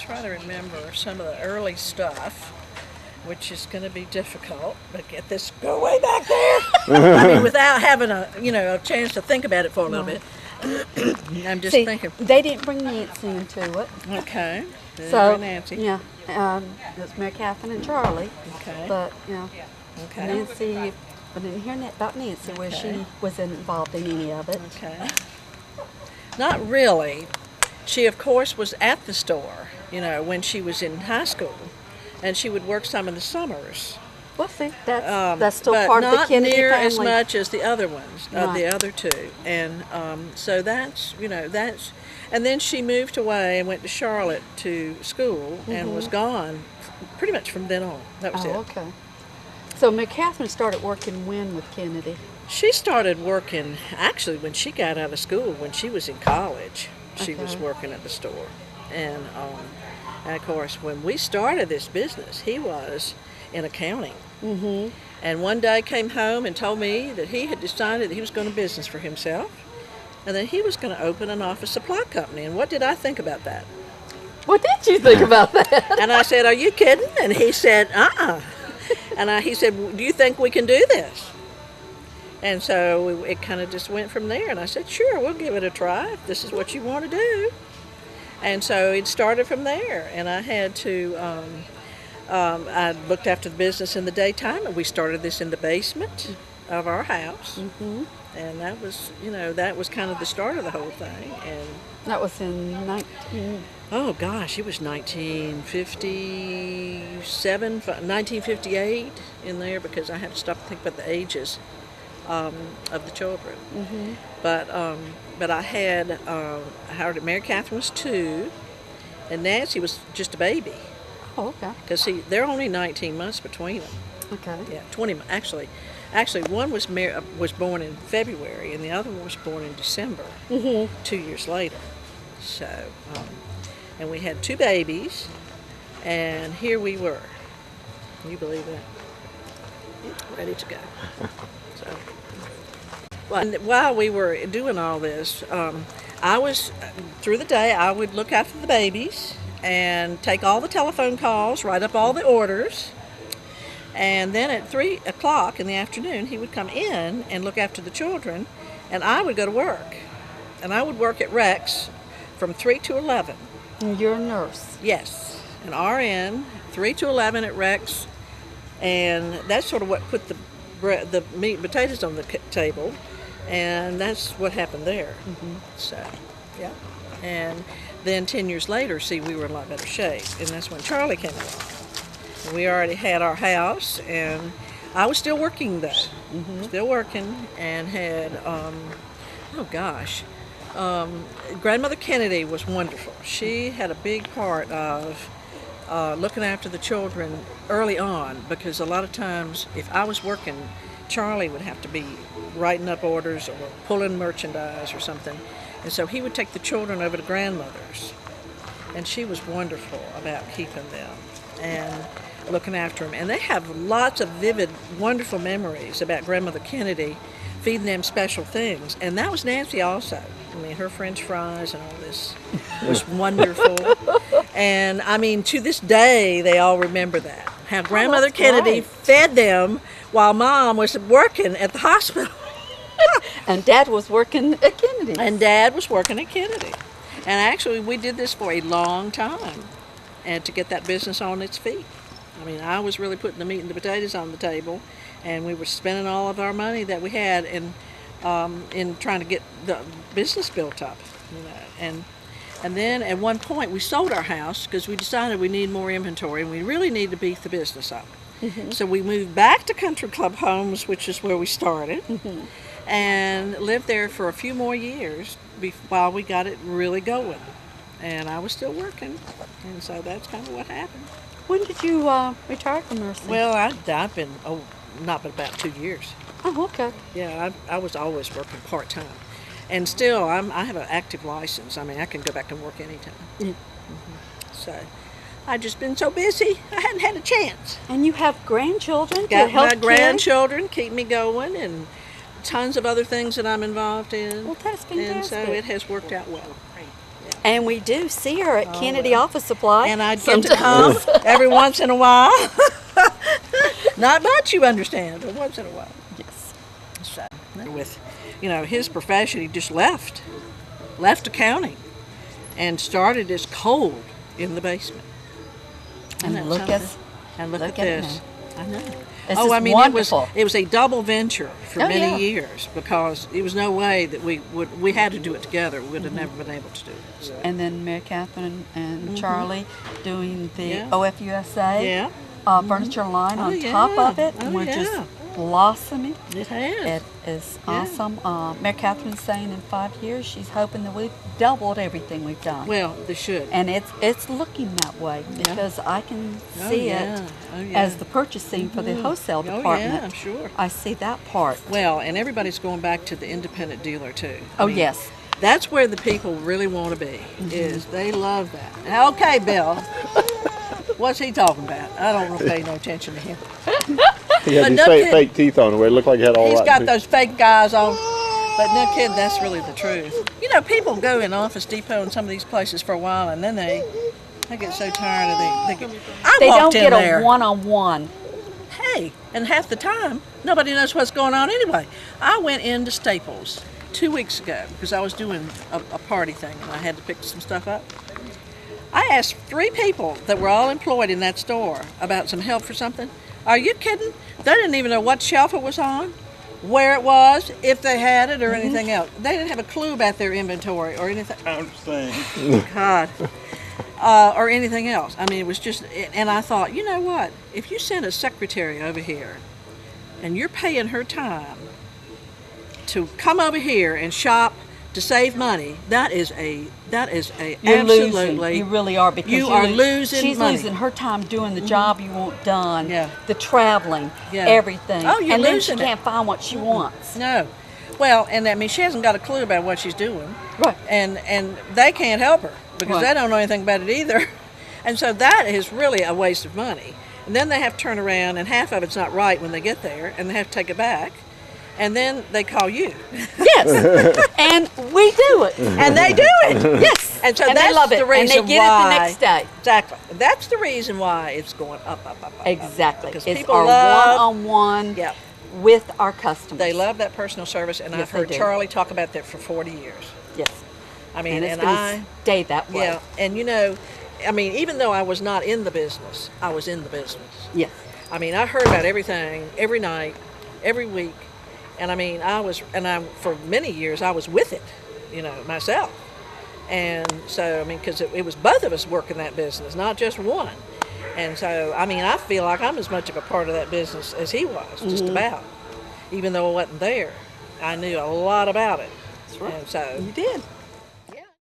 try to remember some of the early stuff, which is going to be difficult. But get this, go way back there. I mean, without having a chance to think about it for a little bit. I'm just thinking. They didn't bring Nancy into it. Okay. So Nancy. yeah, it's Mary Catherine and Charlie. Okay. But Okay. Nancy, I didn't hear about Nancy where she was involved in any of it. Okay. Not really. She, of course, was at the store, when she was in high school, and she would work some in the summers. Well, see, that's still part of the Kennedy family. But not near family. as much as the other ones, Right. the other two. And so that's. And then she moved away and went to Charlotte to school and was gone pretty much from then on. That was it. Okay. So Mary Catherine started working when with Kennedy? She started working, actually, when she got out of school, when she was in college. She was working at the store. And of course, when we started this business, he was in accounting. Mm-hmm. And one day came home and told me that he had decided that he was going to business for himself and that he was going to open an office supply company. And what did I think about that? What did you think about that? And I said, "Are you kidding?" And he said, "Uh-uh." And he said, "Do you think we can do this?" And so it kind of just went from there. And I said, "Sure, we'll give it a try if this is what you want to do." And so it started from there. And I had to, I looked after the business in the daytime, and we started this in the basement of our house. Mm-hmm. And that was, that was kind of the start of the whole thing. And That was in oh gosh, it was 1957, 1958 in there, because I have to stop and think about the ages of the children. Mm-hmm. But I had Howard and Mary Catherine was 2, and Nancy was just a baby. Oh, okay. Because they're only 19 months between them. Okay. Yeah, 20 actually. Actually, one was born in February, and the other one was born in December. Mm-hmm. 2 years later. So, and we had 2 babies, and here we were. Can you believe that? Ready to go. So, and while we were doing all this, I was, through the day, I would look after the babies and take all the telephone calls, write up all the orders, and then at 3 o'clock in the afternoon, he would come in and look after the children, and I would go to work. And I would work at Rex from 3 to 11. And you're a nurse? Yes, an RN, 3 to 11 at Rex, and that's sort of what put the meat and potatoes on the table, and that's what happened there. Mm-hmm. So, yeah. And then 10 years later, see, we were in a lot better shape, and that's when Charlie came along. And we already had our house, and I was still working though, still working, and had, Grandmother Kennedy was wonderful. She had a big part of looking after the children early on, because a lot of times if I was working, Charlie would have to be writing up orders or pulling merchandise or something. And so he would take the children over to grandmother's. And she was wonderful about keeping them and looking after them. And they have lots of vivid, wonderful memories about Grandmother Kennedy feeding them special things. And that was Nancy also. I mean, her French fries and all this was wonderful. And I mean, to this day, they all remember that. How Grandmother Kennedy fed them while Mom was working at the hospital. And Dad was working at Kennedy. And Dad was working at Kennedy. And actually, we did this for a long time, and to get that business on its feet. I mean, I was really putting the meat and the potatoes on the table, and we were spending all of our money that we had in trying to get the business built up, And then at one point, we sold our house because we decided we need more inventory, and we really need to beef the business up. Mm-hmm. So we moved back to Country Club Homes, which is where we started, and lived there for a few more years while we got it really going. And I was still working, and so that's kind of what happened. When did you retire from nursing? Well, I've been, not but about 2 years. Oh, okay. Yeah, I was always working part-time. And still, I have an active license. I mean, I can go back and work anytime. Yeah. Mm-hmm. So, I've just been so busy, I hadn't had a chance. And you have grandchildren Got to help my grandchildren keep me going, and tons of other things that I'm involved in. Well, that's fantastic. And so it has worked out well. Yeah. And we do see her at Kennedy Office Supply. And I'd get to come every once in a while. Not much, you understand, but once in a while. Yes. So, with, his profession, he just left accounting, and started as cold in the basement. And look at this. I know. This is wonderful. It was a double venture for many yeah. years, because it was no way that we had to do it together. We would have never been able to do it. So. And then Mary Catherine and Charlie doing the OFUSA Yeah. furniture line on yeah. top of it. Oh, And we're yeah. just blossoming. It has. It is Yeah. awesome. Mary Catherine's saying in 5 years she's hoping that we've doubled everything we've done. Well, they should. And it's looking that way, because I can see it as the purchasing for the wholesale department. Yeah, I'm sure. I see that part. Well, and everybody's going back to the independent dealer too. Oh, yes. That's where the people really want to be. Is they love that. Okay, Bill. What's he talking about? I don't really pay no attention to him. He had But these no fake, kid- fake teeth on where it looked like he had all He's right got teeth. those fake guys on. But no kid, that's really the truth. People go in Office Depot and some of these places for a while, and then they get so tired of They don't walked in get there. a one-on-one. Hey, and half the time, nobody knows what's going on anyway. I went into Staples 2 weeks ago because I was doing a party thing and I had to pick some stuff up. I asked 3 people that were all employed in that store about some help for something. Are you kidding? They didn't even know what shelf it was on, where it was, if they had it, or anything else. They didn't have a clue about their inventory or anything. I understand. God. Or anything else. I mean, it was just, and I thought, you know what? If you send a secretary over here and you're paying her time to come over here and shop to save money, that is a You're absolutely losing. You really are, because you are losing She's money. losing her time doing the job you want done. Yeah. The traveling. Yeah. Everything. Oh, you're and then losing she it. can't find what she wants. No. Well, and I mean, she hasn't got a clue about what she's doing. Right. And they can't help her because Right. they don't know anything about it either. And so that is really a waste of money. And then they have to turn around, and half of it's not right when they get there, and they have to take it back. And then they call you. Yes. And we do it. And they do it. Yes. And so And that's they love it. the reason And they get why. it the next day. Exactly. That's the reason why it's going up. Exactly. Because It's people our love, one-on-one yeah, with our customers. they love that personal service, and Yes, I've heard they do. Charlie talk about that for 40 years. Yes. I mean, And it's and going I, to stay that way. yeah, and I mean, even though I was not in the business, I was in the business. Yes. I mean, I heard about everything, every night, every week, and I mean, for many years, I was with it, myself. And so, I mean, because it was both of us working that business, not just one. And so, I mean, I feel like I'm as much of a part of that business as he was, just about. Even though I wasn't there, I knew a lot about it. That's right. And so, You did.